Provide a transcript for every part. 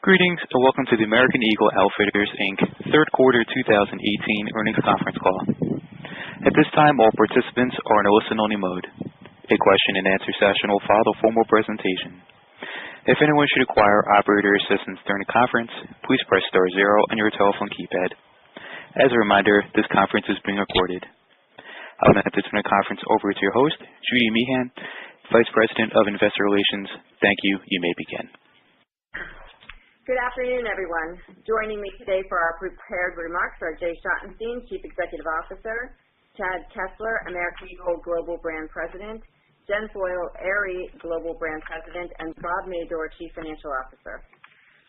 Greetings and welcome to the American Eagle Outfitters, Inc. Third Quarter 2018 Earnings Conference Call. At this time, all participants are in a listen-only mode. A question-and-answer session will follow the formal presentation. If anyone should require operator assistance during the conference, please press star zero on your telephone keypad. As a reminder, this conference is being recorded. I would like to turn the conference over to your host, Judy Meehan, Vice President of Investor Relations. Thank you. You may begin. Good afternoon, everyone. Joining me today for our prepared remarks are Jay Schottenstein, Chief Executive Officer, Chad Kessler, American Eagle Global Brand President, Jen Foyle, Aerie Global Brand President, and Bob Mador, Chief Financial Officer.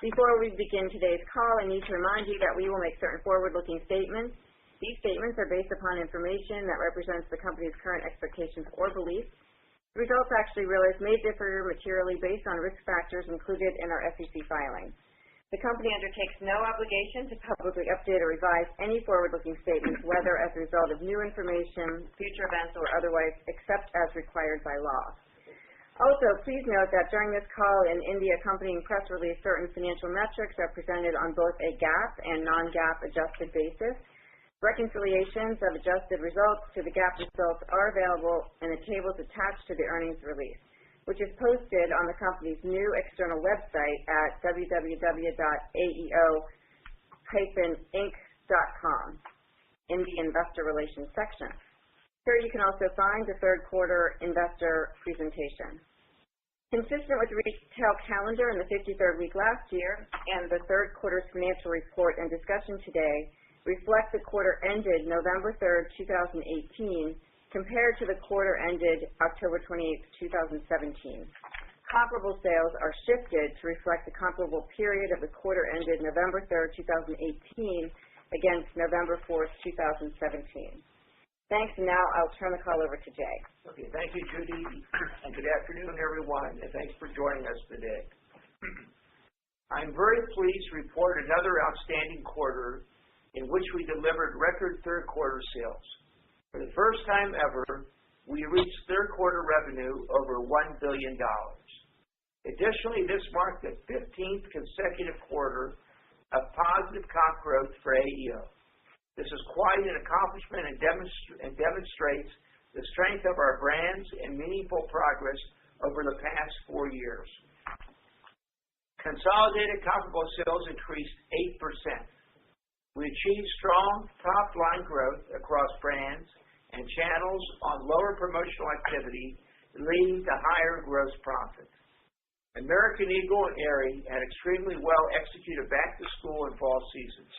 Before we begin today's call, I need to remind you that we will make certain forward-looking statements. These statements are based upon information that represents the company's current expectations or beliefs. The results actually realized may differ materially based on risk factors included in our SEC filings. The company undertakes no obligation to publicly update or revise any forward-looking statements, whether as a result of new information, future events, or otherwise, except as required by law. Also, please note that during this call and in the accompanying press release, certain financial metrics are presented on both a GAAP and non-GAAP adjusted basis. Reconciliations of adjusted results to the GAAP results are available in the tables attached to the earnings release, which is posted on the company's new external website at www.aeo-inc.com in the Investor Relations section. Here you can also find the third quarter investor presentation. Consistent with the retail calendar in the 53rd week last year and the third quarter's financial report and discussion today reflect the quarter ended November 3rd, 2018, compared to the quarter ended October 28, 2017. Comparable sales are shifted to reflect the comparable period of the quarter ended November 3rd, 2018 against November 4th, 2017. Thanks, and now I'll turn the call over to Jay. Okay, thank you, Judy, and good afternoon, everyone, and thanks for joining us today. I'm very pleased to report another outstanding quarter in which we delivered record third quarter sales. For the first time ever, we reached third quarter revenue over $1 billion. Additionally, this marked the 15th consecutive quarter of positive comp growth for AEO. This is quite an accomplishment and demonstrates the strength of our brands and meaningful progress over the past 4 years. Consolidated comparable sales increased 8%. We achieved strong top-line growth across brands and channels on lower promotional activity, leading to higher gross profit. American Eagle and Aerie had extremely well-executed back-to-school and fall seasons.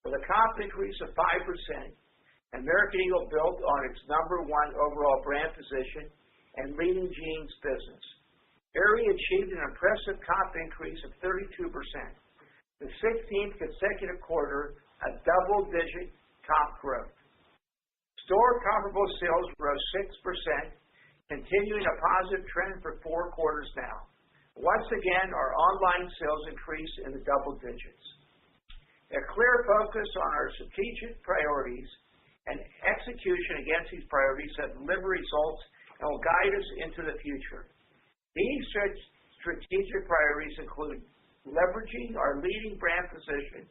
With a comp increase of 5%, American Eagle built on its number one overall brand position and leading jeans business. Aerie achieved an impressive comp increase of 32%, the 16th consecutive quarter of double-digit comp growth. Store comparable sales rose 6%, continuing a positive trend for 4 quarters now. Once again, our online sales increased in the double digits. A clear focus on our strategic priorities and execution against these priorities have delivered results and will guide us into the future. These strategic priorities include leveraging our leading brand position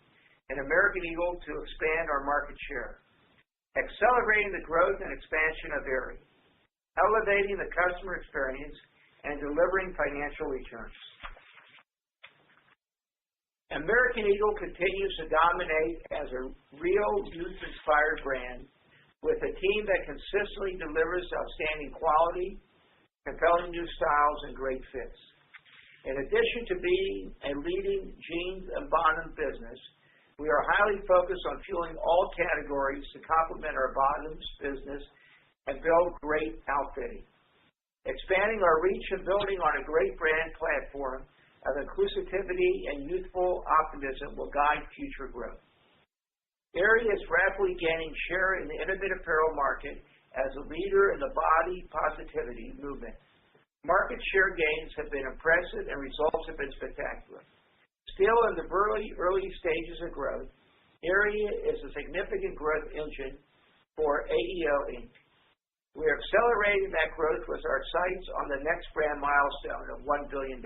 in American Eagle to expand our market share, accelerating the growth and expansion of Aerie, elevating the customer experience, and delivering financial returns. American Eagle continues to dominate as a real youth-inspired brand with a team that consistently delivers outstanding quality, compelling new styles, and great fits. In addition to being a leading jeans and bottom business, we are highly focused on fueling all categories to complement our bottoms business and build great outfitting. Expanding our reach and building on a great brand platform of inclusivity and youthful optimism will guide future growth. Aerie is rapidly gaining share in the intimate apparel market as a leader in the body positivity movement. Market share gains have been impressive and results have been spectacular. Still in the early stages of growth, Aerie is a significant growth engine for AEO Inc. We are accelerating that growth with our sights on the next brand milestone of $1 billion.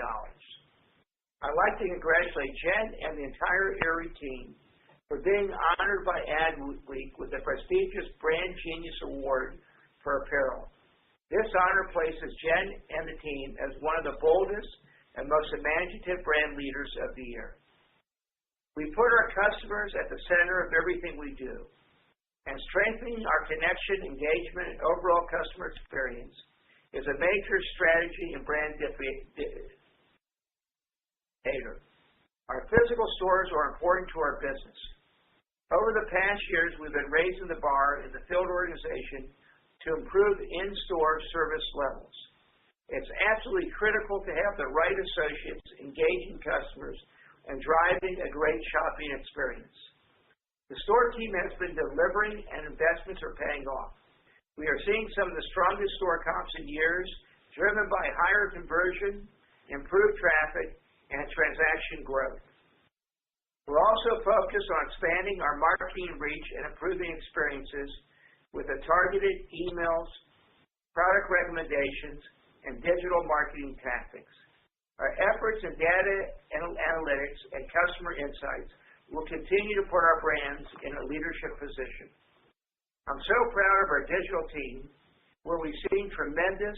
I'd like to congratulate Jen and the entire Erie team for being honored by Ad Week with the prestigious Brand Genius Award for Apparel. This honor places Jen and the team as one of the boldest and most imaginative brand leaders of the year. We put our customers at the center of everything we do, and strengthening our connection, engagement, and overall customer experience is a major strategy in brand differentiator. Our physical stores are important to our business. Over the past years, we've been raising the bar in the field organization to improve in-store service levels. It's absolutely critical to have the right associates engaging customers and driving a great shopping experience. The store team has been delivering and investments are paying off. We are seeing some of the strongest store comps in years, driven by higher conversion, improved traffic, and transaction growth. We're also focused on expanding our marketing reach and improving experiences with the targeted emails, product recommendations, and digital marketing tactics. Our efforts in data analytics and customer insights will continue to put our brands in a leadership position. I'm so proud of our digital team, where we've seen tremendous,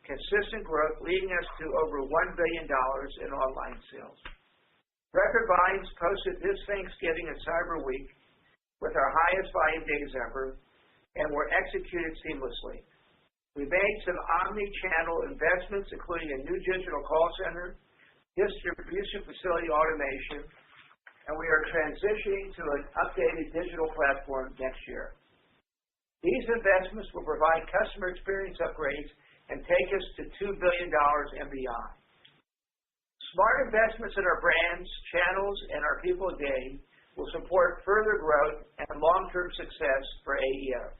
consistent growth leading us to over $1 billion in online sales. Record volumes posted this Thanksgiving and Cyber Week with our highest volume days ever, and were executed seamlessly. We made some omni-channel investments, including a new digital call center, distribution facility automation, and we are transitioning to an updated digital platform next year. These investments will provide customer experience upgrades and take us to $2 billion and beyond. Smart investments in our brands, channels, and our people gain will support further growth and long-term success for AEO.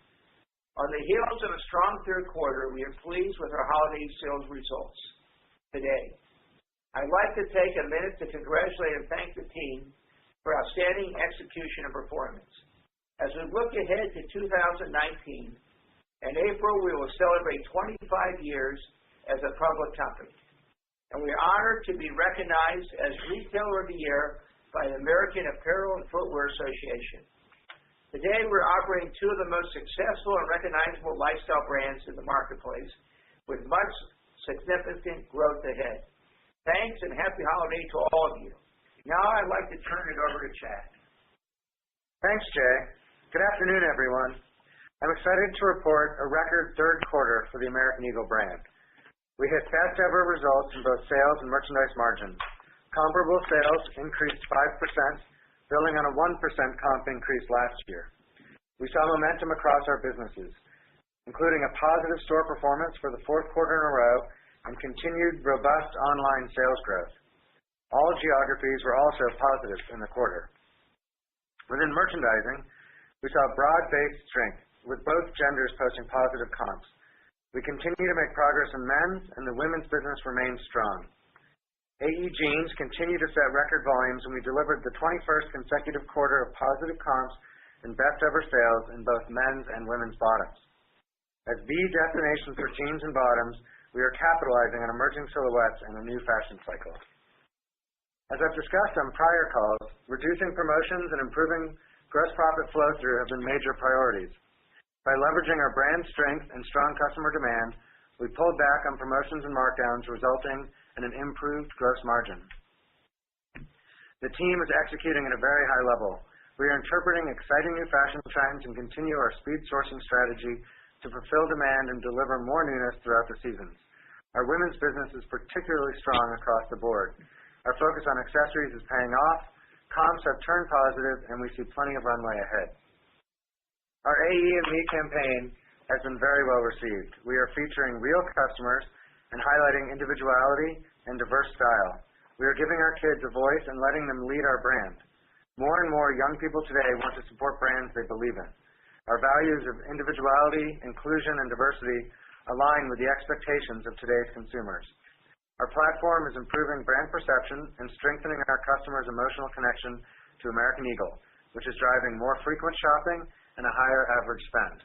On the heels of a strong third quarter, we are pleased with our holiday sales results today. I'd like to take a minute to congratulate and thank the team for outstanding execution and performance. As we look ahead to 2019, in April we will celebrate 25 years as a public company, and we are honored to be recognized as Retailer of the Year by the American Apparel and Footwear Association. Today, we're operating two of the most successful and recognizable lifestyle brands in the marketplace, with much significant growth ahead. Thanks and happy holiday to all of you. Now I'd like to turn it over to Chad. Thanks, Jay. Good afternoon, everyone. I'm excited to report a record third quarter for the American Eagle brand. We hit best ever results in both sales and merchandise margin. Comparable sales increased 5%, building on a 1% comp increase last year. We saw momentum across our businesses, including a positive store performance for the fourth quarter in a row and continued robust online sales growth. All geographies were also positive in the quarter. Within merchandising, we saw broad-based strength, with both genders posting positive comps. We continue to make progress in men's, and the women's business remains strong. AE jeans continue to set record volumes, and we delivered the 21st consecutive quarter of positive comps and best ever sales in both men's and women's bottoms. As the destination for jeans and bottoms, we are capitalizing on emerging silhouettes and a new fashion cycle. As I've discussed on prior calls, reducing promotions and improving gross profit flow-through have been major priorities. By leveraging our brand strength and strong customer demand, we pulled back on promotions and markdowns, resulting in an improved gross margin. The team is executing at a very high level. We are interpreting exciting new fashion trends and continue our speed sourcing strategy to fulfill demand and deliver more newness throughout the seasons. Our women's business is particularly strong across the board. Our focus on accessories is paying off, comps have turned positive, and we see plenty of runway ahead. Our AE and Me campaign has been very well received. We are featuring real customers and highlighting individuality and diverse style. We are giving our kids a voice and letting them lead our brand. More and more young people today want to support brands they believe in. Our values of individuality, inclusion, and diversity align with the expectations of today's consumers. Our platform is improving brand perception and strengthening our customers' emotional connection to American Eagle, which is driving more frequent shopping and a higher average spend.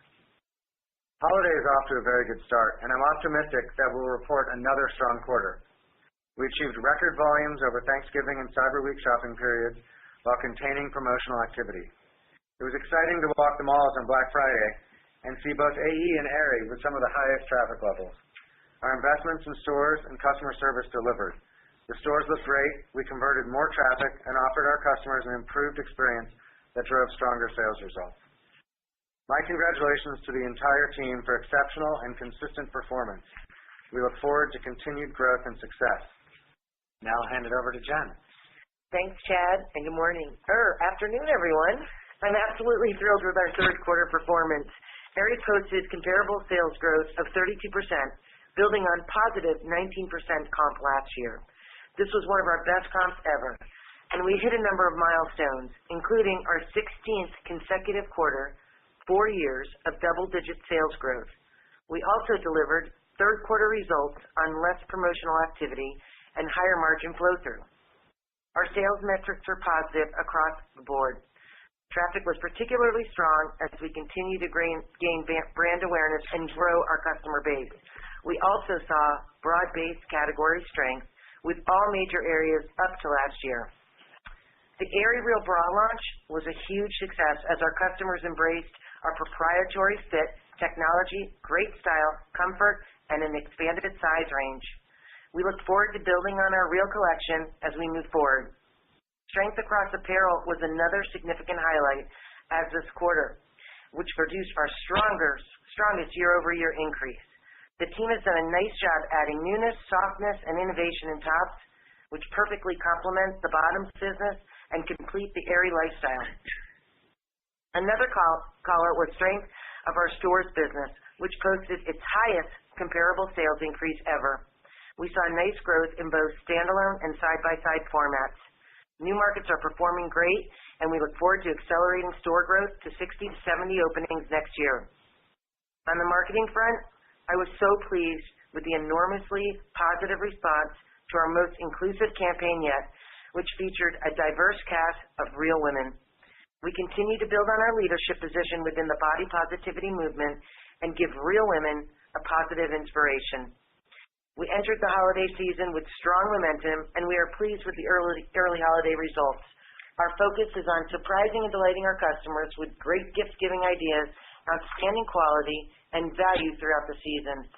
Holiday is off to a very good start, and I'm optimistic that we'll report another strong quarter. We achieved record volumes over Thanksgiving and Cyber Week shopping periods while containing promotional activity. It was exciting to walk the malls on Black Friday and see both AE and Aerie with some of the highest traffic levels. Our investments in stores and customer service delivered. The stores looked great, we converted more traffic, and offered our customers an improved experience that drove stronger sales results. My congratulations to the entire team for exceptional and consistent performance. We look forward to continued growth and success. Now I'll hand it over to Jen. Thanks, Chad, and good morning. Afternoon, everyone. I'm absolutely thrilled with our third quarter performance. Aerie posted comparable sales growth of 32%, building on positive 19% comp last year. This was one of our best comps ever, and we hit a number of milestones, including our 16th consecutive quarter, 4 years of double-digit sales growth. We also delivered third quarter results on less promotional activity and higher margin flow-through. Our sales metrics were positive across the board. Traffic was particularly strong as we continue to gain brand awareness and grow our customer base. We also saw broad-based category strength with all major areas up to last year. The Aerie Real Bra launch was a huge success as our customers embraced our proprietary fit, technology, great style, comfort, and an expanded size range. We look forward to building on our Real collection as we move forward. Strength across apparel was another significant highlight as this quarter, which produced our strongest year-over-year increase. The team has done a nice job adding newness, softness, and innovation in tops, which perfectly complement the bottoms business and complete the Aerie lifestyle. Another caller was strength of our stores business, which posted its highest comparable sales increase ever. We saw nice growth in both standalone and side-by-side formats. New markets are performing great, and we look forward to accelerating store growth to 60 to 70 openings next year. On the marketing front, I was so pleased with the enormously positive response to our most inclusive campaign yet, which featured a diverse cast of real women. We continue to build on our leadership position within the body positivity movement and give real women a positive inspiration. We entered the holiday season with strong momentum, and we are pleased with the early holiday results. Our focus is on surprising and delighting our customers with great gift-giving ideas, outstanding quality, and value throughout the season.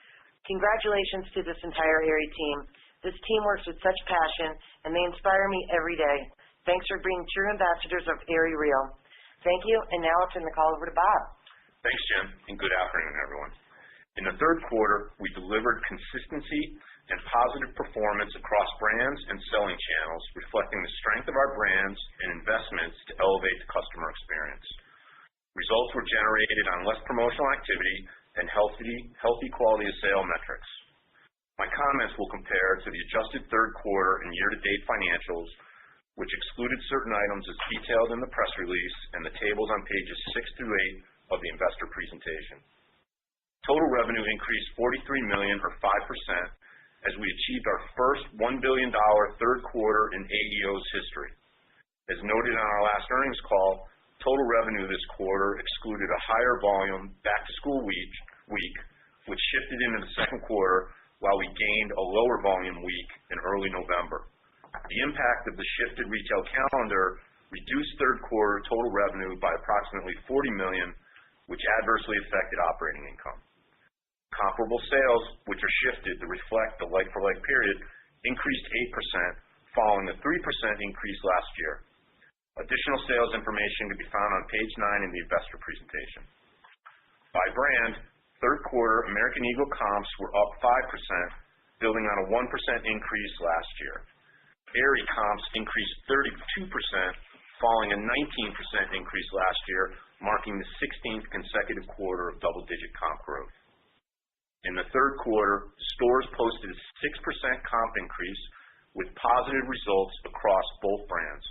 Congratulations to this entire Aerie team. This team works with such passion, and they inspire me every day. Thanks for being true ambassadors of Aerie Real. Thank you, and now I'll turn the call over to Bob. Thanks, Jen, and good afternoon, everyone. In the third quarter, we delivered consistency and positive performance across brands and selling channels, reflecting the strength of our brands and investments to elevate the customer experience. Results were generated on less promotional activity and healthy quality of sale metrics. My comments will compare to the adjusted third quarter and year-to-date financials, which excluded certain items as detailed in the press release and the tables on pages 6 through 8 of the investor presentation. Total revenue increased $43 million or 5% as we achieved our first $1 billion third quarter in AEO's history. As noted on our last earnings call, total revenue this quarter excluded a higher volume back-to-school week, which shifted into the second quarter while we gained a lower volume week in early November. The impact of the shifted retail calendar reduced third quarter total revenue by approximately $40 million, which adversely affected operating income. Comparable sales, which are shifted to reflect the like-for-like period, increased 8%, following a 3% increase last year. Additional sales information can be found on page 9 in the investor presentation. By brand, third quarter American Eagle comps were up 5%, building on a 1% increase last year. Aerie comps increased 32%, following a 19% increase last year, marking the 16th consecutive quarter of double-digit comp growth. In the third quarter, stores posted a 6% comp increase with positive results across both brands.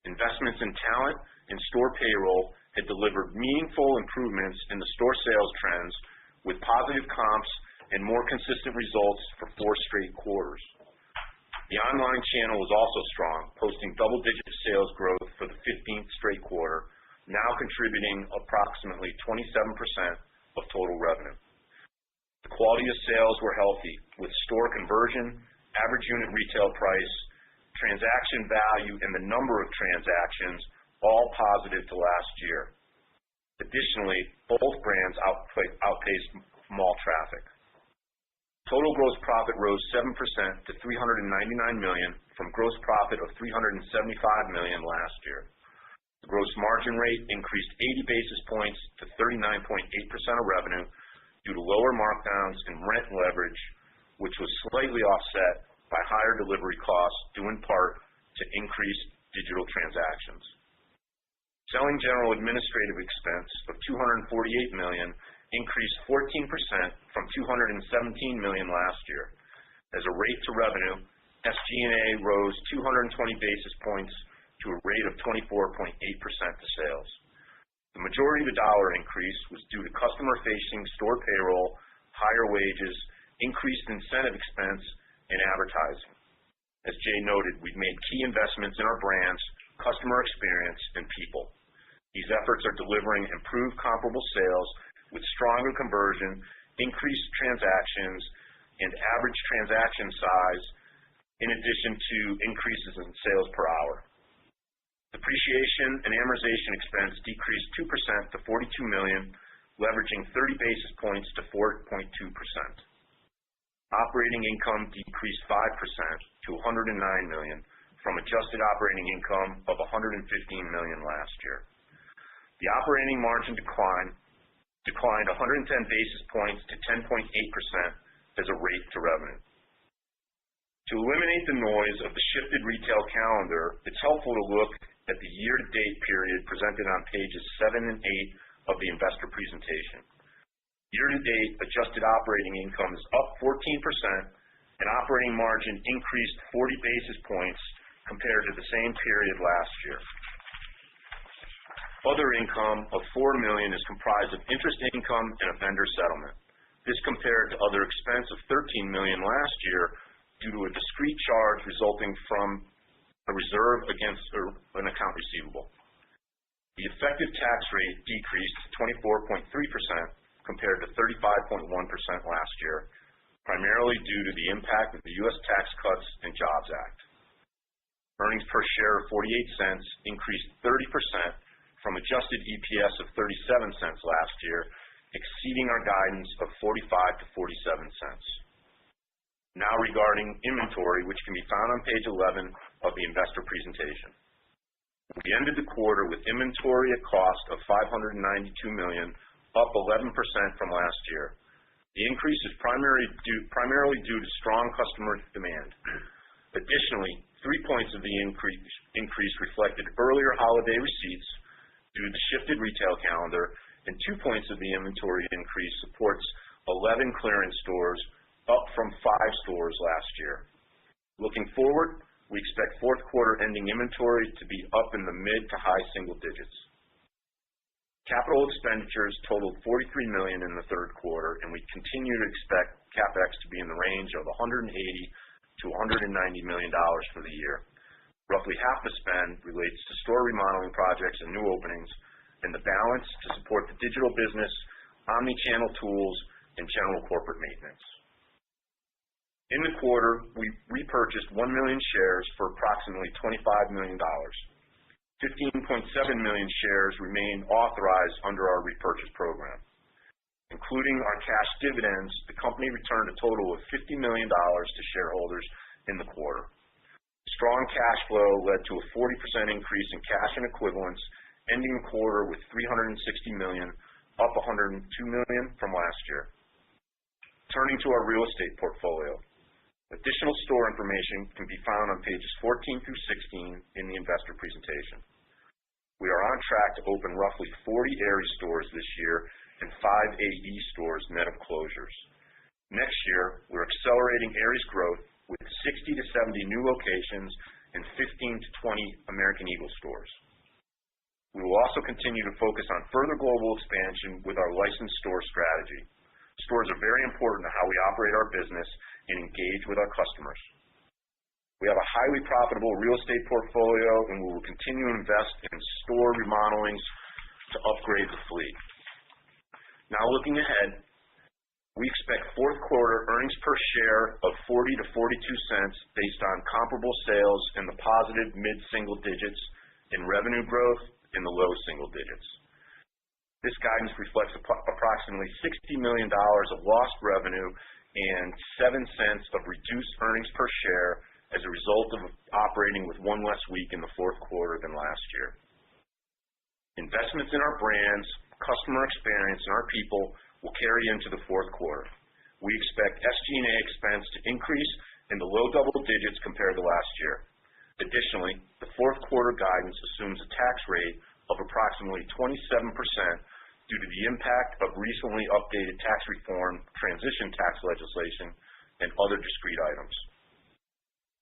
Investments in talent and store payroll had delivered meaningful improvements in the store sales trends with positive comps and more consistent results for 4 straight quarters. The online channel was also strong, posting double-digit sales growth for the 15th straight quarter, now contributing approximately 27% of total revenue. The quality of sales were healthy, with store conversion, average unit retail price, transaction value, and the number of transactions, all positive to last year. Additionally, both brands outpaced mall traffic. Total gross profit rose 7% to $399 million from gross profit of $375 million last year. The gross margin rate increased 80 basis points to 39.8% of revenue due to lower markdowns and rent leverage, which was slightly offset by higher delivery costs due in part to increased digital transactions. Selling general administrative expense of $248 million increased 14% from $217 million last year. As a rate to revenue, SG&A rose 220 basis points to a rate of 24.8% to sales. The majority of the dollar increase was due to customer-facing store payroll, higher wages, increased incentive expense, and advertising. As Jay noted, we've made key investments in our brands, customer experience, and people. These efforts are delivering improved comparable sales with stronger conversion, increased transactions, and average transaction size, in addition to increases in sales per hour. Depreciation and amortization expense decreased 2% to $42 million, leveraging 30 basis points to 4.2%. Operating income decreased 5% to $109 million from adjusted operating income of $115 million last year. The operating margin declined 110 basis points to 10.8% as a rate to revenue. To eliminate the noise of the shifted retail calendar, it's helpful to look at the year-to-date period presented on pages 7 and 8 of the investor presentation. Year-to-date adjusted operating income is up 14% and operating margin increased 40 basis points compared to the same period last year. Other income of $4 million is comprised of interest income and a vendor settlement. This compared to other expense of $13 million last year due to a discrete charge resulting from a reserve against an account receivable. The effective tax rate decreased to 24.3% compared to 35.1% last year, primarily due to the impact of the U.S. Tax Cuts and Jobs Act. Earnings per share of 48 cents increased 30% from adjusted EPS of 37 cents last year, exceeding our guidance of 45 to 47 cents. Now regarding inventory, which can be found on page 11 of the investor presentation. We ended the quarter with inventory at cost of $592 million, up 11% from last year. The increase is primarily due to strong customer demand. Additionally, 3 points of the increase reflected earlier holiday receipts due to the shifted retail calendar, and 2 points of the inventory increase supports 11 clearance stores, up from 5 stores last year. Looking forward, we expect fourth quarter ending inventory to be up in the mid to high single digits. Capital expenditures totaled $43 million in the third quarter, and we continue to expect CapEx to be in the range of $180 to $190 million for the year. Roughly half the spend relates to store remodeling projects and new openings, and the balance to support the digital business, omni-channel tools, and general corporate maintenance. In the quarter, we repurchased 1 million shares for approximately $25 million. 15.7 million shares remain authorized under our repurchase program. Including our cash dividends, the company returned a total of $50 million to shareholders in the quarter. Strong cash flow led to a 40% increase in cash and equivalents, ending the quarter with $360 million, up $102 million from last year. Turning to our real estate portfolio. Additional store information can be found on pages 14 through 16 in the investor presentation. We are on track to open roughly 40 Aerie stores this year and 5 AE stores net of closures. Next year, we're accelerating Aerie's growth with 60 to 70 new locations and 15 to 20 American Eagle stores. We will also continue to focus on further global expansion with our licensed store strategy. Stores are very important to how we operate our business and engage with our customers. We have a highly profitable real estate portfolio, and we will continue to invest in store remodelings to upgrade the fleet. Now looking ahead, We expect fourth quarter earnings per share of 40 to 42 cents based on comparable sales in the positive mid-single digits and revenue growth in the low single digits. This guidance reflects approximately $60 million of lost revenue and 7 cents of reduced earnings per share as a result of operating with one less week in the fourth quarter than last year. Investments in our brands, customer experience, and our people will carry into the fourth quarter. We expect SG&A expense to increase in the low double digits compared to last year. Additionally, the fourth quarter guidance assumes a tax rate of approximately 27% due to the impact of recently updated tax reform, transition tax legislation, and other discrete items.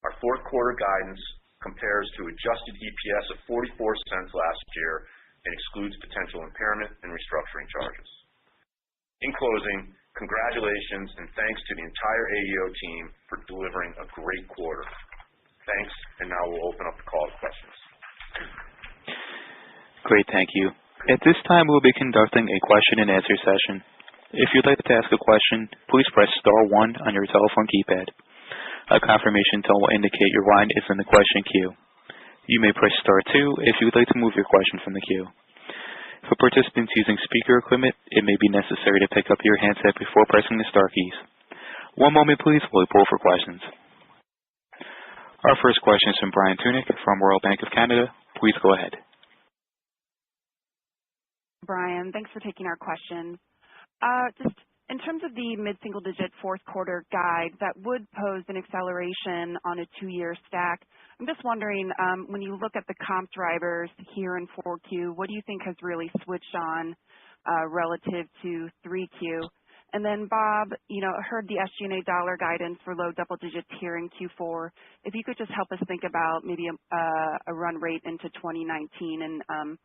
Our fourth quarter guidance compares to adjusted EPS of 44 cents last year and excludes potential impairment and restructuring charges. In closing, congratulations and thanks to the entire AEO team for delivering a great quarter. Thanks, and now we'll open up the call to questions. Great, thank you. At this time, we'll be conducting a question and answer session. If you'd like to ask a question, please press star 1 on your telephone keypad. A confirmation tone will indicate your line is in the question queue. You may press star 2 if you would like to move your question from the queue. For participants using speaker equipment, it may be necessary to pick up your handset before pressing the star keys. One moment, please, while we pull for questions. Our first question is from Brian Tunick from Royal Bank of Canada. Please go ahead. Brian, thanks for taking our question. Just in terms of the mid-single-digit fourth quarter guide, that would pose an acceleration on a 2-year stack. I'm just wondering, when you look at the comp drivers here in 4Q, what do you think has really switched on relative to 3Q? And then, Bob, I heard the SG&A dollar guidance for low double digits here in Q4. If you could just help us think about maybe a run rate into 2019 and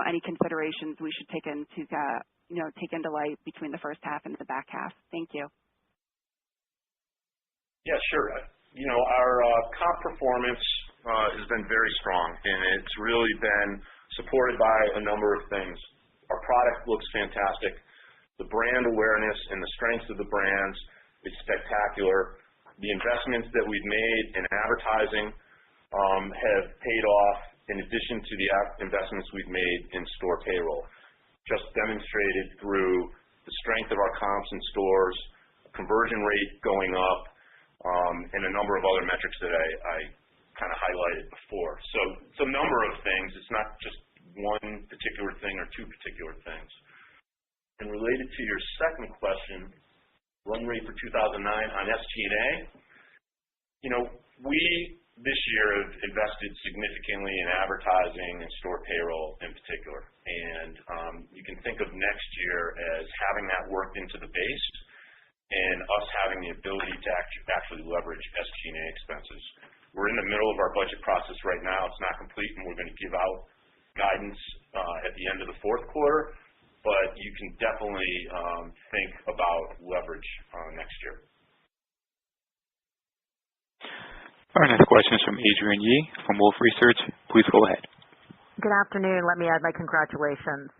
any considerations we should take into light between the first half and the back half. Thank you. Yeah, sure. Our comp performance has been very strong, and it's really been supported by a number of things. Our product looks fantastic. The brand awareness and the strength of the brands is spectacular. The investments that we've made in advertising have paid off in addition to the investments we've made in store payroll, just demonstrated through the strength of our comps in stores, conversion rate going up, and a number of other metrics that I kind of highlighted before. So it's a number of things. It's not just one particular thing or two particular things. And related to your second question, run rate for 2009 on SG&A, we this year have invested significantly in advertising and store payroll in particular. And you can think of next year as having that worked into the base and us having the ability to actually leverage SG&A expenses. We're in the middle of our budget process right now. It's not complete, and we're going to give out guidance at the end of the fourth quarter, but you can definitely think about leverage next year. Our next question is from Adrienne Yih from Wolfe Research. Please go ahead. Good afternoon. Let me add my congratulations.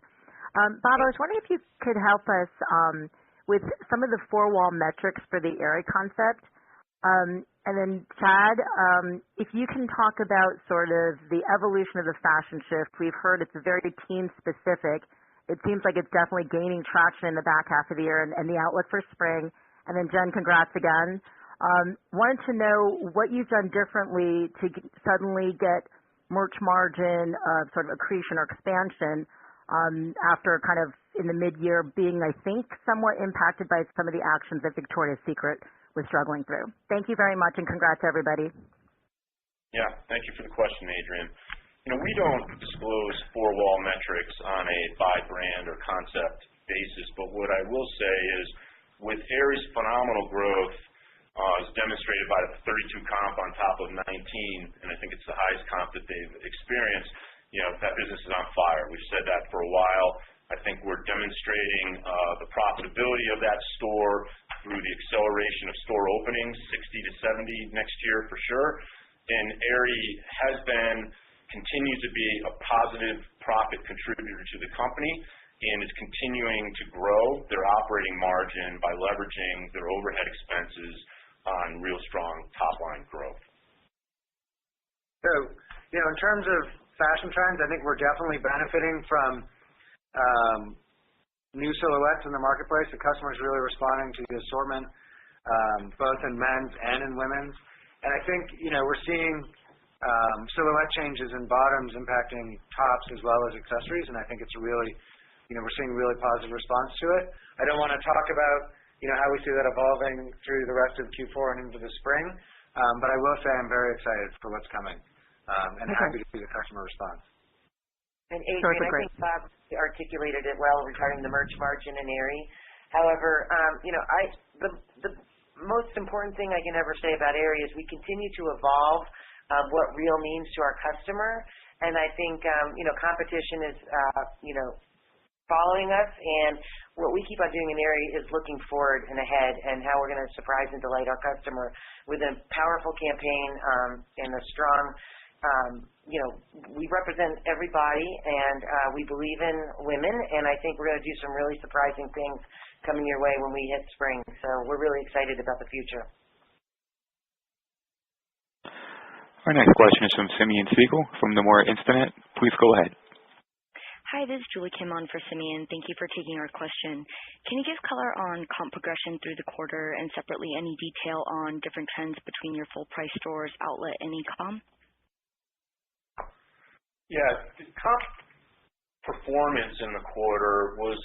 Bob, I was wondering if you could help us with some of the four-wall metrics for the Aerie concept. And then, Chad, if you can talk about sort of the evolution of the fashion shift. We've heard it's very team-specific. It seems like it's definitely gaining traction in the back half of the year and the outlook for spring. And then, Jen, congrats again. Wanted to know what you've done differently to suddenly get merch margin sort of accretion or expansion after kind of in the mid-year being, I think, somewhat impacted by some of the actions that Victoria's Secret was struggling through. Thank you very much, and congrats to everybody. Yeah, thank you for the question, Adrienne. We don't disclose four-wall metrics on a by-brand or concept basis, but what I will say is with Aerie's phenomenal growth, as demonstrated by the 32 comp on top of 19, and I think it's the highest comp that they've experienced, that business is on fire. We've said that for a while. I think we're demonstrating the profitability of that store through the acceleration of store openings, 60 to 70 next year for sure. And Aerie has been, continues to be a positive profit contributor to the company. and is continuing to grow their operating margin by leveraging their overhead expenses on real strong top-line growth. So, in terms of fashion trends, I think we're definitely benefiting from new silhouettes in the marketplace. The customers really responding to the assortment, both in men's and in women's. And I think, we're seeing silhouette changes in bottoms impacting tops as well as accessories, and I think it's really, we're seeing a really positive response to it. I don't want to talk about, how we see that evolving through the rest of Q4 and into the spring, but I will say I'm very excited for what's coming, and happy to see the customer response. And Adrian, I think Bob articulated it well regarding the merch margin in Aerie. However, the most important thing I can ever say about Aerie is we continue to evolve what real means to our customer, and I think competition is following us, and what we keep on doing in Aerie is looking forward and ahead, and how we're going to surprise and delight our customer with a powerful campaign and a strong. We represent everybody, and we believe in women, and I think we're going to do some really surprising things coming your way when we hit spring. So we're really excited about the future. Our next question is from Simeon Siegel from the More Internet. Please go ahead. Hi, this is Julie Kim on for Simeon. Thank you for taking our question. Can you give color on comp progression through the quarter, and separately any detail on different trends between your full-price stores, outlet, and e-com? Yeah, the comp performance in the quarter was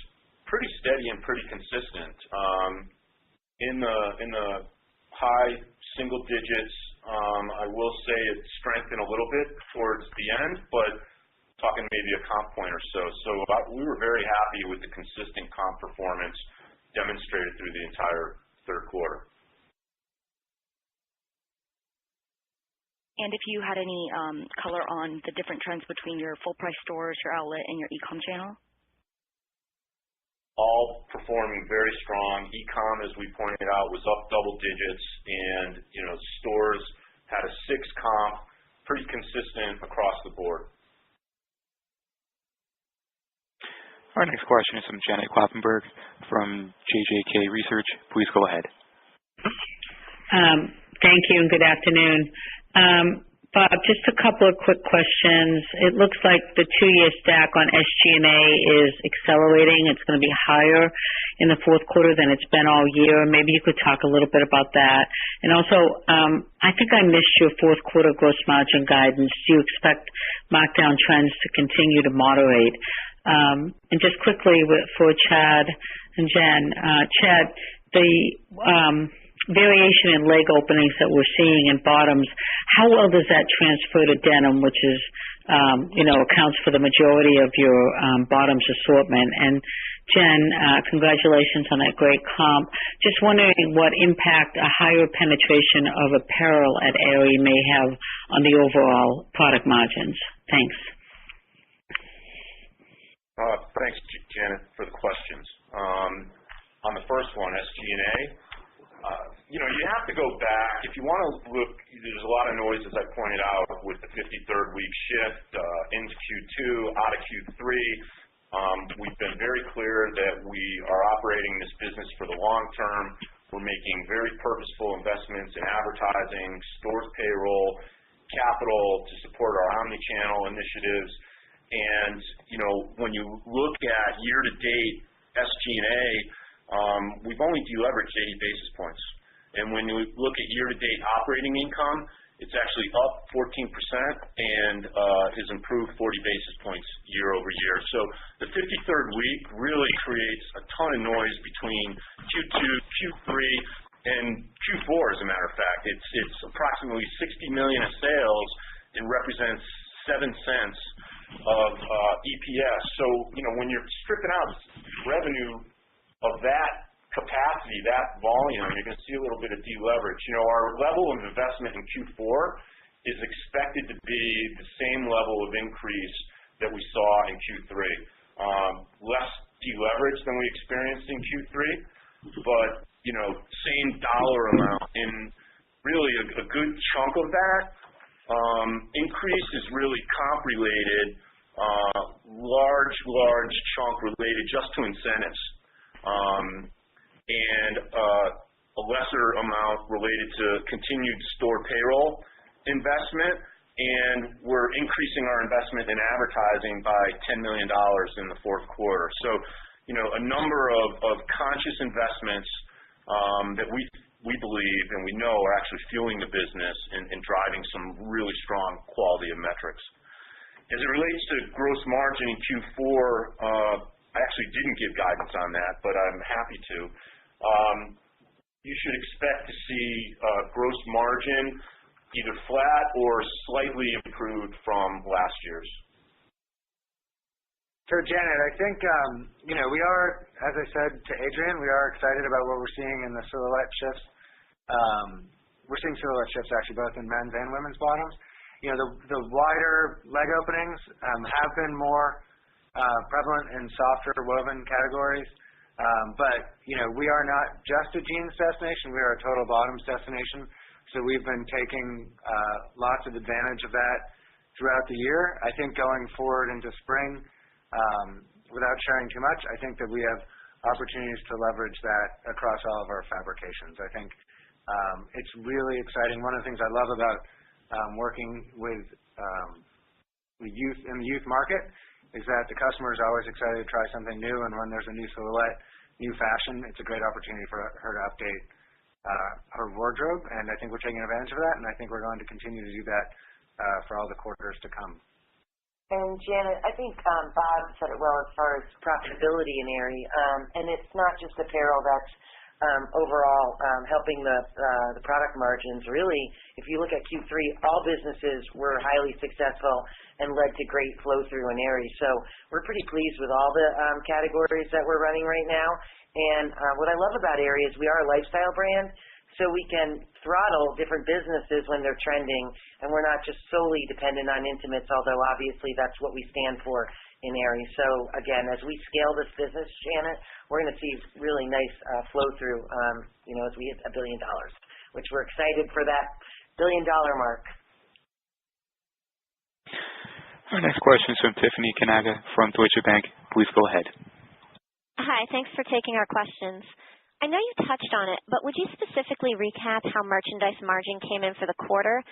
pretty steady and pretty consistent. In the high single digits, I will say it strengthened a little bit towards the end, but talking maybe a comp point or so. So we were very happy with the consistent comp performance demonstrated through the entire third quarter. And if you had any color on the different trends between your full-price stores, your outlet, and your e-com channel? All performing very strong. E-com, as we pointed out, was up double digits, and stores had a 6 comp, pretty consistent across the board. Our next question is from Janet Kloppenberg from JJK Research. Please go ahead. Thank you and good afternoon. Bob, just a couple of quick questions. It looks like the 2-year stack on SG&A is accelerating. It's going to be higher in the fourth quarter than it's been all year. Maybe you could talk a little bit about that. And also, I think I missed your fourth quarter gross margin guidance. Do you expect markdown trends to continue to moderate? And just quickly for Chad and Jen, Chad, the variation in leg openings that we're seeing in bottoms, how well does that transfer to denim, which is, accounts for the majority of your bottoms assortment? And Jen, congratulations on that great comp. Just wondering what impact a higher penetration of apparel at Aerie may have on the overall product margins. Thanks. Thanks, Janet, for the questions. On the first one, SG&A, you have to go back. If you want to look, there's a lot of noise, as I pointed out, with the 53rd week shift into Q2, out of Q3. We've been very clear that we are operating this business for the long term. We're making very purposeful investments in advertising, stores payroll, capital to support our omni-channel initiatives. And, when you look at year-to-date SG&A, we've only deleveraged 80 basis points. And when you look at year-to-date operating income, it's actually up 14% and has improved 40 basis points year over year. So the 53rd week really creates a ton of noise between Q2, Q3, and Q4, as a matter of fact. It's approximately $60 million of sales and represents 7 cents of EPS. So, when you're stripping out revenue of that capacity, that volume, you're going to see a little bit of deleverage. Our level of investment in Q4 is expected to be the same level of increase that we saw in Q3. Less deleverage than we experienced in Q3, but, same dollar amount. And really a good chunk of that increase is really comp related. Large chunk related just to incentives, and a lesser amount related to continued store payroll investment, and we're increasing our investment in advertising by $10 million in the fourth quarter. So, a number of conscious investments that we believe and we know are actually fueling the business and driving some really strong quality of metrics. As it relates to gross margin in Q4, I actually didn't give guidance on that, but I'm happy to. You should expect to see gross margin either flat or slightly improved from last year's. So, Janet, I think, we are, as I said to Adrian, we are excited about what we're seeing in the silhouette shifts. We're seeing silhouette shifts actually both in men's and women's bottoms. The wider leg openings have been more prevalent in softer woven categories. But, we are not just a jeans destination. We are a total bottoms destination. So we've been taking lots of advantage of that throughout the year. I think going forward into spring, without sharing too much, I think that we have opportunities to leverage that across all of our fabrications. I think it's really exciting. One of the things I love about working with youth in the youth market is that the customer is always excited to try something new, and when there's a new silhouette, new fashion, it's a great opportunity for her to update her wardrobe, and I think we're taking advantage of that, and I think we're going to continue to do that for all the quarters to come. And Janet, I think Bob said it well as far as profitability in Aerie, and it's not just apparel that's overall helping the product margins. Really, if you look at Q3, all businesses were highly successful and led to great flow through in Aerie. So we're pretty pleased with all the categories that we're running right now. And what I love about Aerie is we are a lifestyle brand, so we can throttle different businesses when they're trending, and we're not just solely dependent on intimates, although obviously that's what we stand for in Aerie. So again, as we scale this business, Janet, we're going to see really nice flow through, as we hit $1 billion, which we're excited for that $1 billion mark. Our next question is from Tiffany Kanaga from Deutsche Bank. Please go ahead. Hi, thanks for taking our questions. I know you touched on it, but would you specifically recap how merchandise margin came in for the quarter?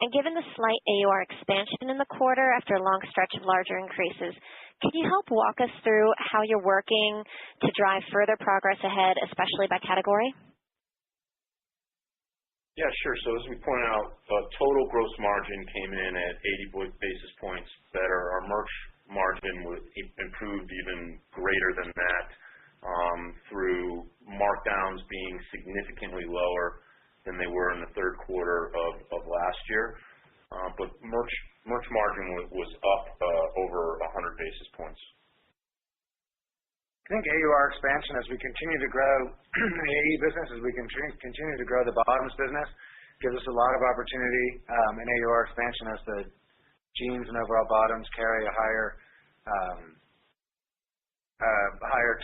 And given the slight AUR expansion in the quarter after a long stretch of larger increases, could you help walk us through how you're working to drive further progress ahead, especially by category? Yeah, sure. So as we point out, total gross margin came in at 80 basis points better. Our merch margin improved even greater than that, through markdowns being significantly lower than they were in the third quarter of last year. But merch margin was up over 100 basis points. I think AUR expansion, as we continue to grow the AE business, as we continue to grow the bottoms business, gives us a lot of opportunity in AUR expansion as the jeans and overall bottoms carry a higher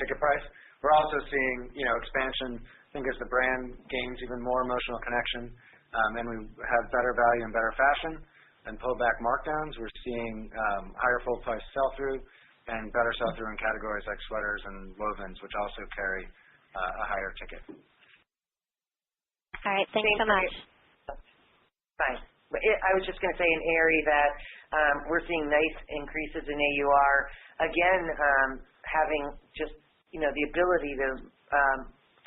ticket price. We're also seeing, expansion, I think, as the brand gains even more emotional connection, and we have better value and better fashion and pull back markdowns. We're seeing higher full price sell-through and better sell-through in categories like sweaters and wovens, which also carry a higher ticket. All right, thanks so much. Fine. I was just going to say in Aerie that we're seeing nice increases in AUR. Again, having just the ability to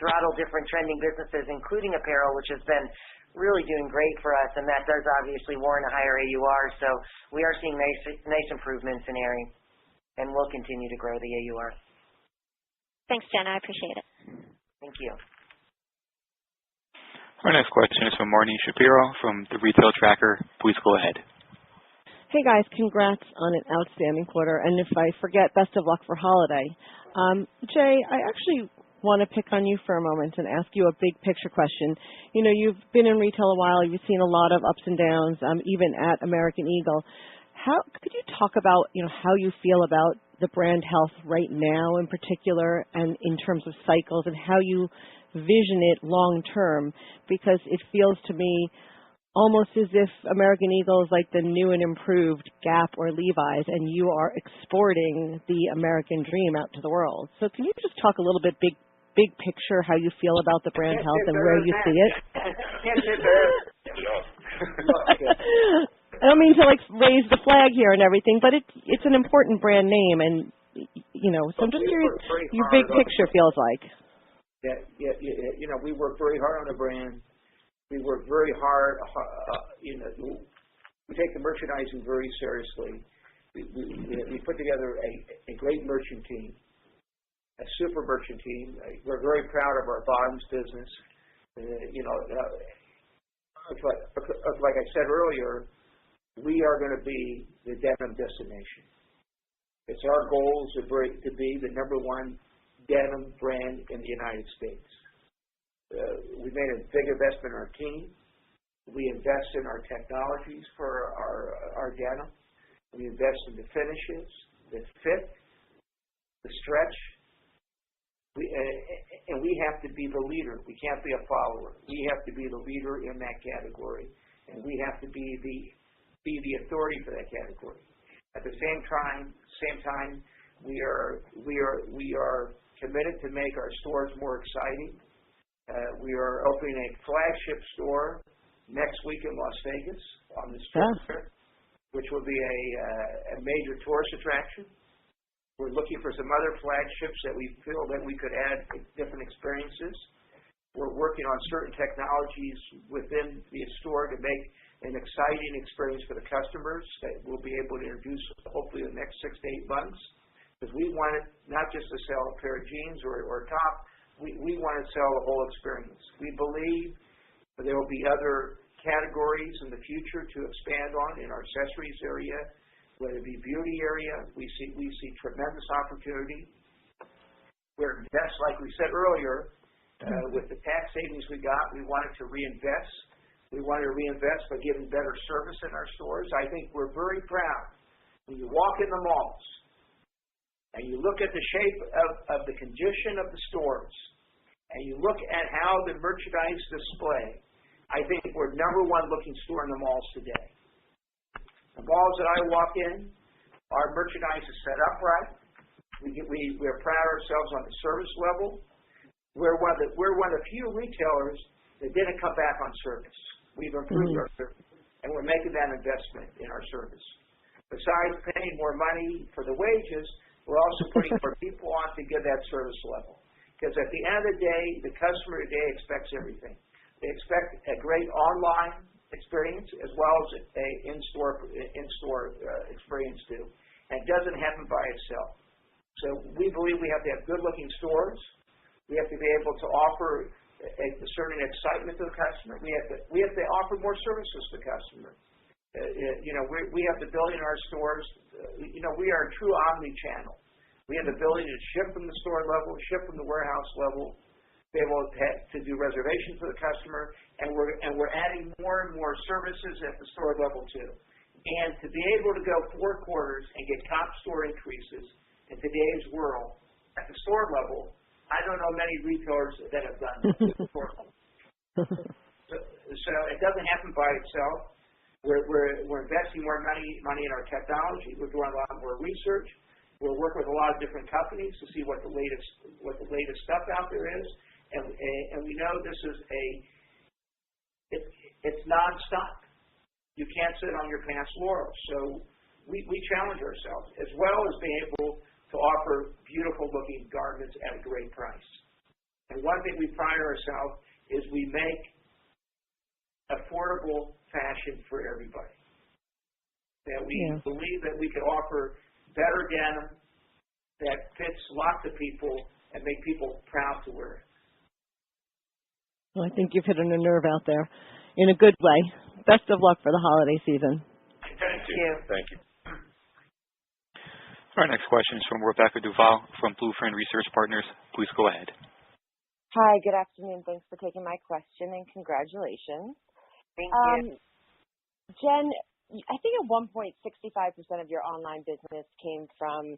throttle different trending businesses, including apparel, which has been really doing great for us, and that does obviously warrant a higher AUR. So we are seeing nice improvements in Aerie, and we'll continue to grow the AUR. Thanks, Jen. I appreciate it. Thank you. Our next question is from Marnie Shapiro from the Retail Tracker. Please go ahead. Hey guys, congrats on an outstanding quarter, and if I forget, best of luck for holiday. Jay, I actually want to pick on you for a moment and ask you a big picture question. You've been in retail a while, you've seen a lot of ups and downs, even at American Eagle. Could you talk about, how you feel about the brand health right now in particular, and in terms of cycles, and how you vision it long term? Because it feels to me almost as if American Eagle is like the new and improved Gap or Levi's, and you are exporting the American dream out to the world. So can you just talk a little bit big picture how you feel about the brand health and where you see it? I don't mean to like raise the flag here and everything, but it's an important brand name, and so I'm just curious your big picture feels like. Yeah. We work very hard on the brand. We work very hard. We take the merchandising very seriously. We put together a great merchant team, a super merchant team. We're very proud of our bottoms business. Like I said earlier, we are going to be the denim destination. It's our goal to be the #1 denim brand in the United States. We made a big investment in our team. We invest in our technologies for our denim. We invest in the finishes, the fit, the stretch. And we have to be the leader. We can't be a follower. We have to be the leader in that category, and we have to be the authority for that category. At the same time, we are committed to make our stores more exciting. We are opening a flagship store next week in Las Vegas on the Strip, which will be a major tourist attraction. We're looking for some other flagships that we feel that we could add different experiences. We're working on certain technologies within the store to make an exciting experience for the customers that we'll be able to introduce hopefully in the next 6 to 8 months. Because we want it not just to sell a pair of jeans or a top, we want to sell the whole experience. We believe there will be other categories in the future to expand on in our accessories area, whether it be beauty area. We see tremendous opportunity. We're invest, like we said earlier, with the tax savings we got, we wanted to reinvest. We wanted to reinvest by giving better service in our stores. I think we're very proud when you walk in the malls and you look at the shape of the condition of the stores and you look at how the merchandise display, I think we're #1 looking store in the malls today. The malls that I walk in, our merchandise is set up right. We're proud of ourselves on the service level. We're one of the few retailers that didn't cut back on service. We've improved our service, and we're making that investment in our service. Besides paying more money for the wages, we're also putting more people on to give that service level. Because at the end of the day, the customer today expects everything. They expect a great online experience as well as a in-store experience too. And it doesn't happen by itself. So we believe we have to have good-looking stores. We have to be able to offer a certain excitement to the customer. We have to offer more services to the customer. We have the ability in our stores. We are a true omni-channel. We have the ability to ship from the store level, ship from the warehouse level, be able to do reservations for the customer, and we're adding more and more services at the store level too. And to be able to go 4 quarters and get top store increases in today's world at the store level, I don't know many retailers that have done that at the store level. So it doesn't happen by itself. We're investing more money in our technology. We're doing a lot more research. We're working with a lot of different companies to see what the latest stuff out there is. And we know this is it's nonstop. You can't sit on your past laurels. So we challenge ourselves as well as being able to offer beautiful looking garments at a great price. And one thing we pride ourselves is we make affordable fashion for everybody. That we believe that we can offer better denim that fits lots of people and make people proud to wear it. Well, I think you've hit on a nerve out there in a good way. Best of luck for the holiday season. Thank you. Thank you. Our next question is from Rebecca Duval from Blueprint Research Partners. Please go ahead. Hi, good afternoon. Thanks for taking my question and congratulations. Thank you. Jen, I think at one point 65% of your online business came from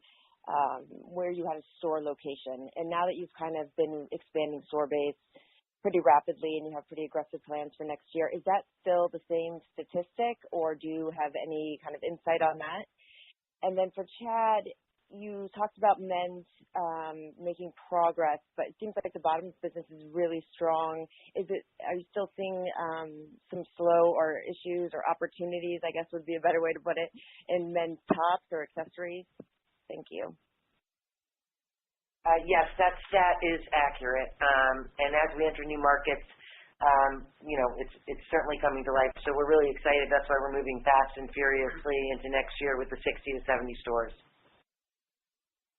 where you had a store location. And now that you've kind of been expanding store base pretty rapidly, and you have pretty aggressive plans for next year. Is that still the same statistic, or do you have any kind of insight on that? And then for Chad, you talked about men's making progress, but it seems like the bottoms business is really strong. Are you still seeing some slow or issues or opportunities, I guess would be a better way to put it, in men's tops or accessories? Thank you. Yes, that stat is accurate. And as we enter new markets, it's certainly coming to life. So we're really excited. That's why we're moving fast and furiously into next year with the 60 to 70 stores.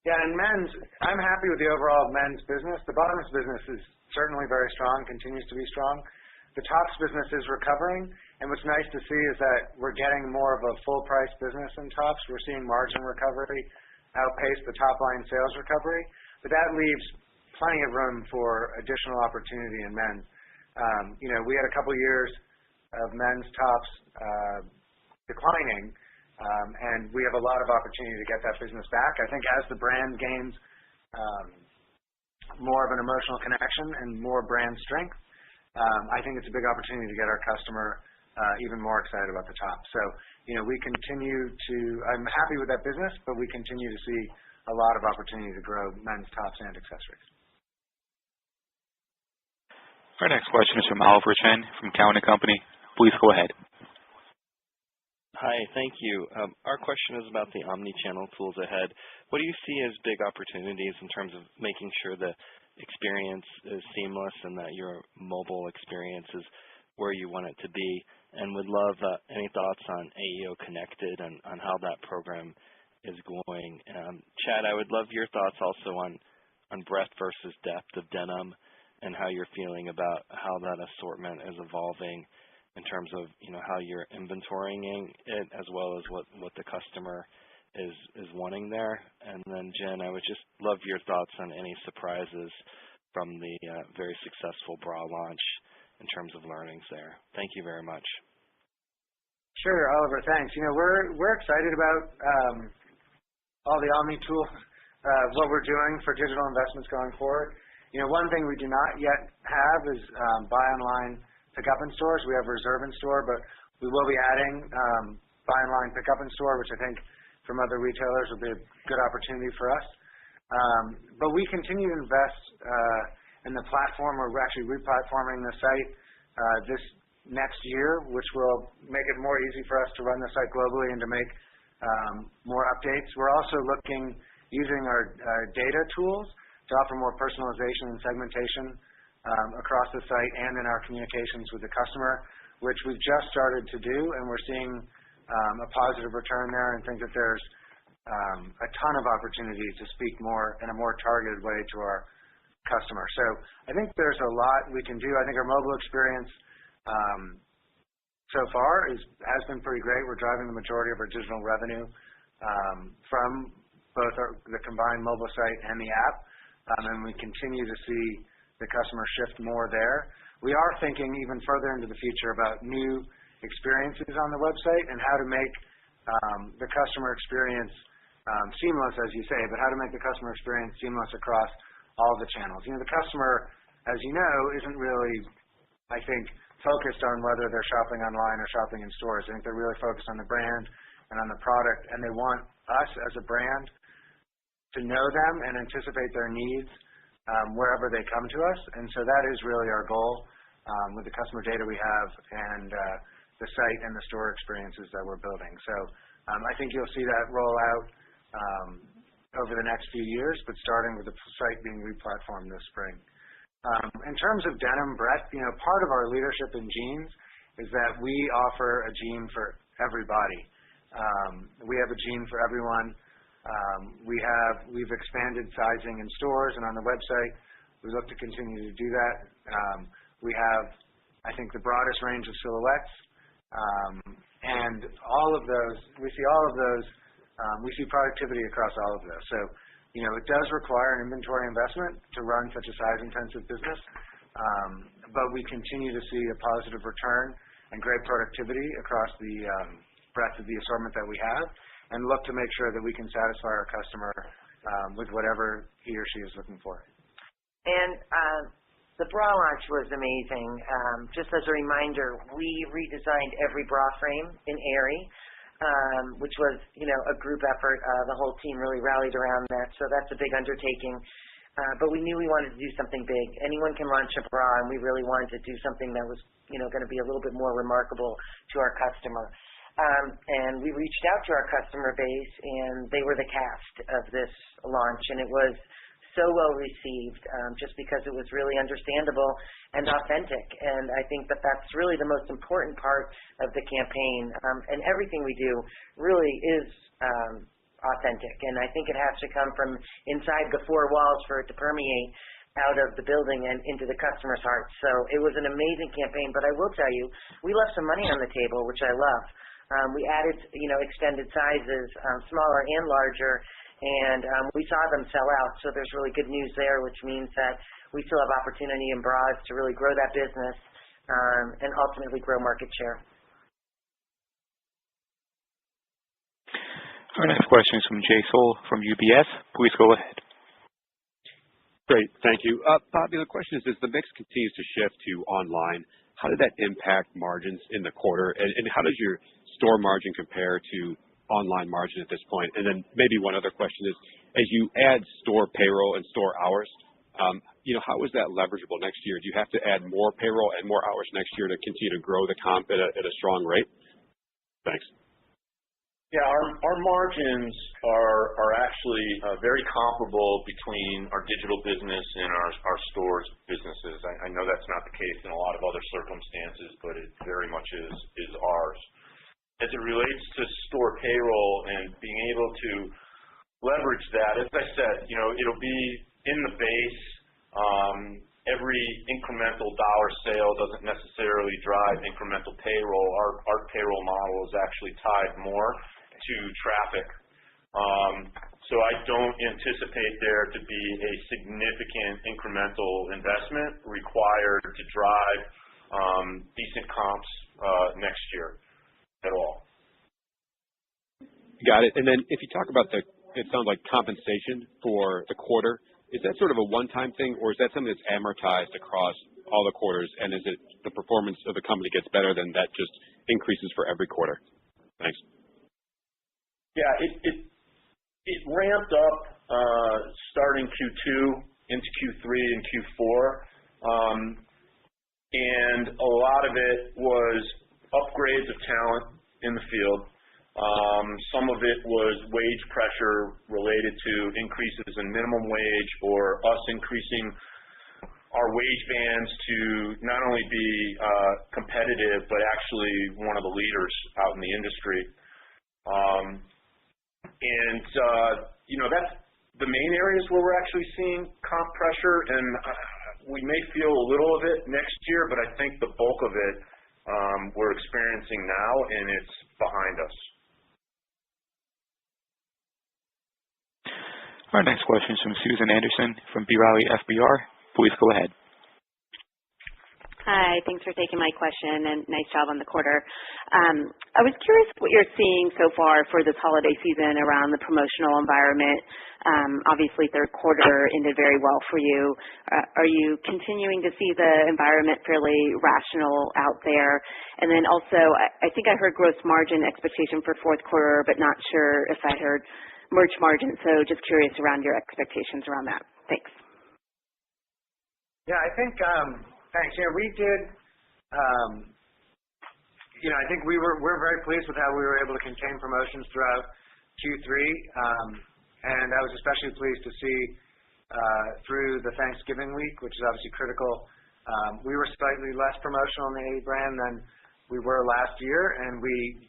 Yeah, and men's, I'm happy with the overall men's business. The bottoms business is certainly very strong, continues to be strong. The tops business is recovering, and what's nice to see is that we're getting more of a full-price business in tops. We're seeing margin recovery outpace the top-line sales recovery. But that leaves plenty of room for additional opportunity in men's. We had a couple years of men's tops declining, and we have a lot of opportunity to get that business back. I think as the brand gains more of an emotional connection and more brand strength, I think it's a big opportunity to get our customer even more excited about the top. So, I'm happy with that business, but we continue to see a lot of opportunity to grow men's tops and accessories. Our next question is from Oliver Chen from Cowen & Company. Please go ahead. Hi, thank you. Our question is about the omni-channel tools ahead. What do you see as big opportunities in terms of making sure the experience is seamless and that your mobile experience is where you want it to be? And would love any thoughts on AEO Connected and on how that program is going. Chad, I would love your thoughts also on breadth versus depth of denim and how you're feeling about how that assortment is evolving in terms of how you're inventorying it as well as what the customer is wanting there. And then Jen, I would just love your thoughts on any surprises from the very successful bra launch in terms of learnings there. Thank you very much. Sure, Oliver, thanks. We're excited about all the omni tools, what we're doing for digital investments going forward. One thing we do not yet have is buy online, pick up in stores. We have reserve in store, but we will be adding buy online, pick up in store, which I think from other retailers will be a good opportunity for us. But we continue to invest in the platform. We're actually replatforming the site this next year, which will make it more easy for us to run the site globally and to make more updates. We're also using our data tools to offer more personalization and segmentation across the site and in our communications with the customer, which we've just started to do, and we're seeing a positive return there and think that there's a ton of opportunity to speak more in a more targeted way to our customer. So I think there's a lot we can do. I think our mobile experience so far has been pretty great. We're driving the majority of our digital revenue from both the combined mobile site and the app, and we continue to see the customer shift more there. We are thinking even further into the future about new experiences on the website and how to make the customer experience seamless, as you say, but how to make the customer experience seamless across all the channels. The customer, as you know, isn't really, I think, focused on whether they're shopping online or shopping in stores. I think they're really focused on the brand and on the product, and they want us as a brand to know them and anticipate their needs wherever they come to us. And so that is really our goal with the customer data we have and the site and the store experiences that we're building. So I think you'll see that roll out over the next few years, but starting with the site being replatformed this spring. In terms of denim breadth, part of our leadership in jeans is that we offer a jean for everybody. We have a jean for everyone. We've expanded sizing in stores and on the website. We look to continue to do that. We have, I think, the broadest range of silhouettes, and all of those, we see productivity across all of those. So, it does require an inventory investment to run such a size-intensive business, but we continue to see a positive return and great productivity across the breadth of the assortment that we have, and look to make sure that we can satisfy our customer with whatever he or she is looking for. And The bra launch was amazing. Just as a reminder, we redesigned every bra frame in Aerie, which was, a group effort. The whole team really rallied around that, so that's a big undertaking. But we knew we wanted to do something big. Anyone can launch a bra, and we really wanted to do something that was, going to be a little bit more remarkable to our customer. And we reached out to our customer base, and they were the cast of this launch, and it was so well received, just because it was really understandable and authentic. And I think that that's really the most important part of the campaign. And everything we do really is authentic. And I think it has to come from inside the four walls for it to permeate out of the building and into the customer's hearts. So it was an amazing campaign. But I will tell you, we left some money on the table, which I love. We added, extended sizes, smaller and larger, and we saw them sell out. So there's really good news there, which means that we still have opportunity in bras to really grow that business and ultimately grow market share. Our next question is from Jay Sole from UBS. Please go ahead. Great, thank you. Bobby, the question is, as the mix continues to shift to online, how did that impact margins in the quarter, and how does your store margin compare to online margin at this point? And then maybe one other question is, as you add store payroll and store hours, how is that leverageable next year? Do you have to add more payroll and more hours next year to continue to grow the comp at a strong rate? Thanks. Yeah, our margins are actually very comparable between our digital business and our stores businesses. I know that's not the case in a lot of other circumstances, but it very much is ours. As it relates to store payroll and being able to leverage that, as I said, it'll be in the base. Every incremental dollar sale doesn't necessarily drive incremental payroll. Our payroll model is actually tied more to traffic. So I don't anticipate there to be a significant incremental investment required to drive decent comps next year at all. Got it. And then if you talk about it sounds like compensation for the quarter, is that sort of a one-time thing, or is that something that's amortized across all the quarters, and is it the performance of the company gets better, then that just increases for every quarter? Thanks. Yeah, it ramped up starting Q2 into Q3 and Q4, and a lot of it was upgrades of talent in the field. Some of it was wage pressure related to increases in minimum wage or us increasing our wage bands to not only be competitive, but actually one of the leaders out in the industry. That's the main areas where we're actually seeing comp pressure, and we may feel a little of it next year, but I think the bulk of it we're experiencing now, and it's behind us. Our next question is from Susan Anderson from B. Riley FBR. Please go ahead. Hi, thanks for taking my question, and nice job on the quarter. I was curious what you're seeing so far for this holiday season around the promotional environment. Obviously, third quarter ended very well for you. Are you continuing to see the environment fairly rational out there? And then also, I think I heard gross margin expectation for fourth quarter, but not sure if I heard merch margin, so just curious around your expectations around that. Thanks. Yeah, I think, thanks. Yeah, we did, I think we're very pleased with how we were able to contain promotions throughout Q3, and I was especially pleased to see through the Thanksgiving week, which is obviously critical. We were slightly less promotional in the AE brand than we were last year, and we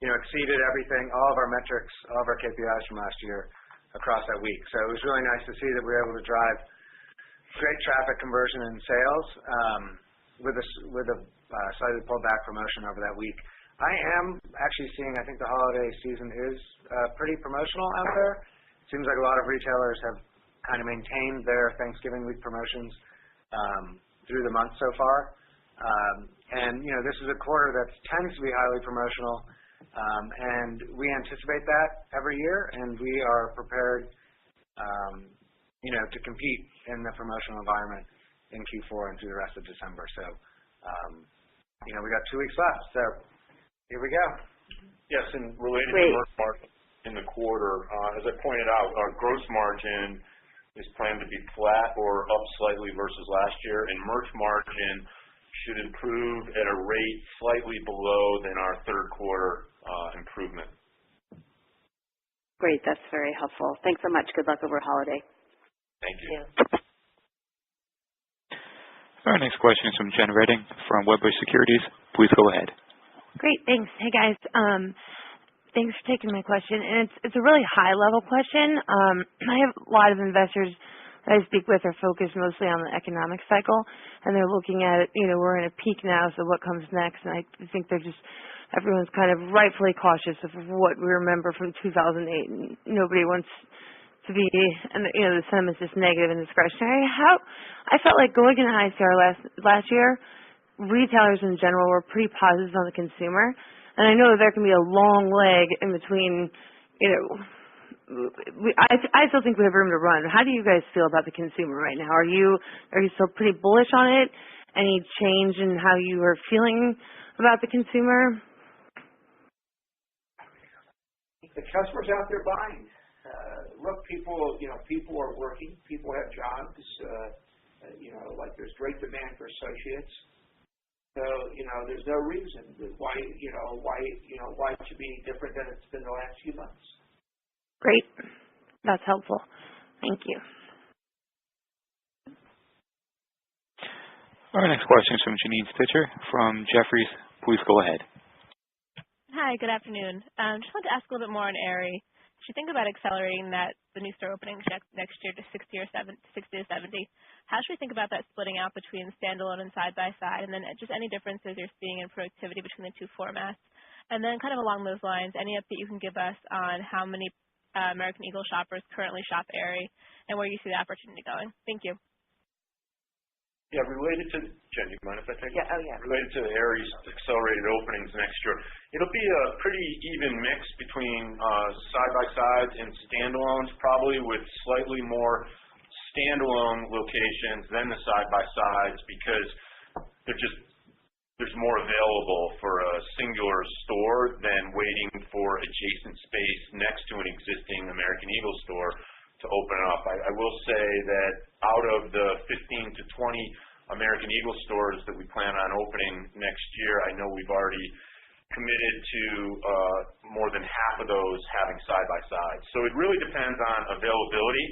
exceeded everything, all of our metrics, all of our KPIs from last year across that week. So it was really nice to see that we were able to drive great traffic conversion and sales with a slightly pulled back promotion over that week. I am actually seeing, I think the holiday season is pretty promotional out there. It seems like a lot of retailers have kind of maintained their Thanksgiving week promotions through the month so far. And this is a quarter that tends to be highly promotional, and we anticipate that every year, and we are prepared to compete in the promotional environment in Q4 and through the rest of December. So, we got 2 weeks left. So here we go. Yes, and related to merch margin in the quarter, as I pointed out, our gross margin is planned to be flat or up slightly versus last year, and merch margin should improve at a rate slightly below than our third quarter improvement. Great, that's very helpful. Thanks so much. Good luck over holiday. Thank you. Our next question is from Jen Redding from Wedbush Securities. Please go ahead. Great, thanks. Hey guys, thanks for taking my question, and it's a really high level question. I have a lot of investors that I speak with are focused mostly on the economic cycle, and they're looking at it, we're in a peak now, so what comes next? And I think everyone's kind of rightfully cautious of what we remember from 2008, and nobody wants to be, and the sentiment's just negative and discretionary. I felt like going into ICR last year, retailers in general were pretty positive on the consumer, and I know that there can be a long leg in between, I still think we have room to run. How do you guys feel about the consumer right now? Are you still pretty bullish on it? Any change in how you are feeling about the consumer? The customers out there buying. Look, people are working. People have jobs. There's great demand for associates. So, there's no reason why it should be any different than it's been the last few months. Great. That's helpful. Thank you. Our next question is from Janine Stitcher from Jefferies. Please go ahead. Hi, good afternoon. Just wanted to ask a little bit more on Aerie. As you think about accelerating the new store openings next year to 60 to 70, how should we think about that splitting out between standalone and side by side, and then just any differences you're seeing in productivity between the two formats? And then kind of along those lines, any update you can give us on how many American Eagle shoppers currently shop Aerie and where you see the opportunity going? Thank you. Yeah, related to, Jen, you mind if I take it? Yeah, oh yeah. Related to Aerie's accelerated openings next year, it'll be a pretty even mix between side-by-sides and standalones, probably with slightly more standalone locations than the side-by-sides because there's more available for a singular store than waiting for adjacent space next to an existing American Eagle store to open up. I will say that out of the 15 to 20 American Eagle stores that we plan on opening next year, I know we've already committed to more than half of those having side-by-sides. So it really depends on availability,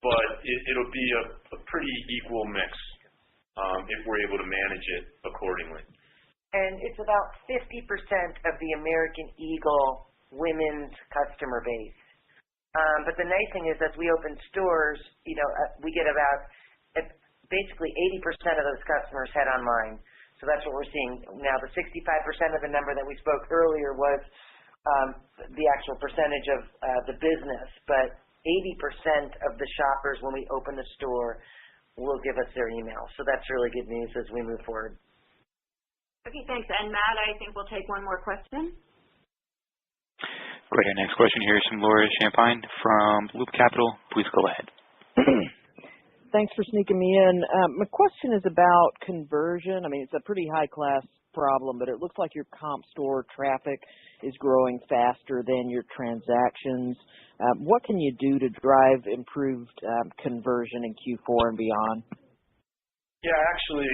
but it'll be a pretty equal mix if we're able to manage it accordingly. And it's about 50% of the American Eagle women's customer base. But the nice thing is, as we open stores, we get about basically 80% of those customers head online. So that's what we're seeing now. The 65% of the number that we spoke earlier was the actual percentage of the business, but 80% of the shoppers when we open the store will give us their email. So that's really good news as we move forward. Okay, thanks. And Matt, I think we'll take one more question. Great. Our next question here is from Laura Champagne from Loop Capital. Please go ahead. Thanks for sneaking me in. My question is about conversion. I mean, it's a pretty high-class problem, but it looks like your comp store traffic is growing faster than your transactions. What can you do to drive improved conversion in Q4 and beyond? Yeah, actually,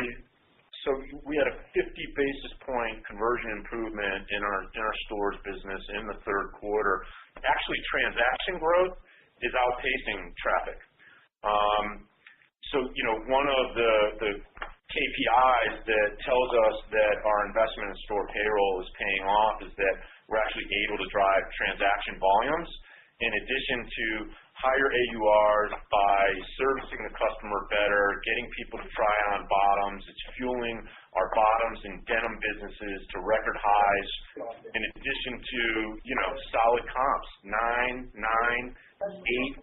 so we had a 50 basis point conversion improvement in our stores business in the third quarter. Actually, transaction growth is outpacing traffic. So, one of the KPIs that tells us that our investment in store payroll is paying off is that we're actually able to drive transaction volumes in addition to higher AURs by servicing the customer better, getting people to try on bottoms. It's fueling our bottoms and denim businesses to record highs in addition to, solid comps, 9, 8,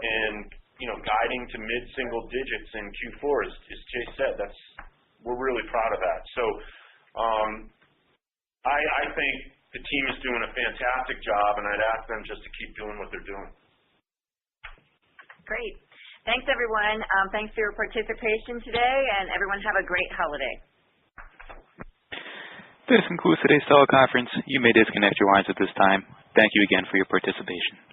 and guiding to mid-single digits in Q4, as Jay said. We're really proud of that. So I think the team is doing a fantastic job, and I'd ask them just to keep doing what they're doing. Great. Thanks, everyone. Thanks for your participation today, and everyone have a great holiday. This concludes today's teleconference. You may disconnect your lines at this time. Thank you again for your participation.